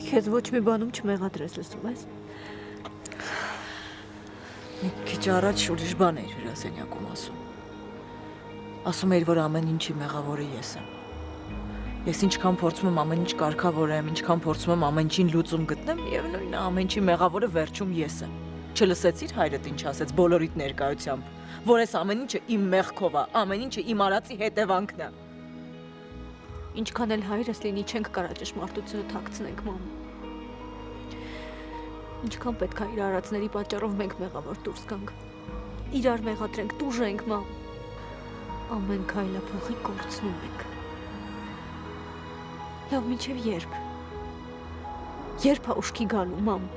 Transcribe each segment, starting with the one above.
Քեզ ոչ մի բանում չմեղադրես, լսում ես։ Մի քիչ առաջ ուրիշ բան էր հյուրասենյակում ասում։ Ասում էր, որ ամեն ինչի մեղավորը ես եմ։ Ես ինչքան փորձում եմ ամեն ինչ կարգավորեմ, ինչքան փորձում եմ ամեն ինչին լուծում գտնեմ, միևնույնն է ամեն ինչի մեղավորը վերջում ես եմ։ Չլսեցիր հայրդ ինչ ասեց բոլորիդ ներկայությամբ, որ այս ամեն ինչը իմ մեղքով է, ամեն ինչը իմ արածի հետևանքն է։ Ինչքան էլ հայրս լինի, չենք կարա ճշմարտությունը թաքցնենք, մամ։ Ինչքան պետք է իր արածների պատճառով մենք մեղավոր դուրս գանք։ Իրար մեղադրենք, տուժենք, մամ։ Ամեն քայլը փոխի կորցնում ենք։ Լավ, մինչև երբ։ Երբ է ուշքի գալու, մամ։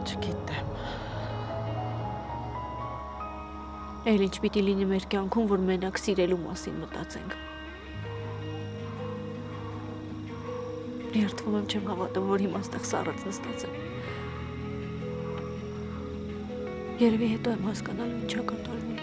Չգիտեմ։ Էլ ինչ պիտի լինի մեր կյանքում, որ մենակ սիրելու մասին մտածենք։ Երդվում եմ, չեմ հավատում, որ հիմա ստեղ սառած նստած եմ։ Երևի հետո եմ հասկանալու ինչա կատարվում։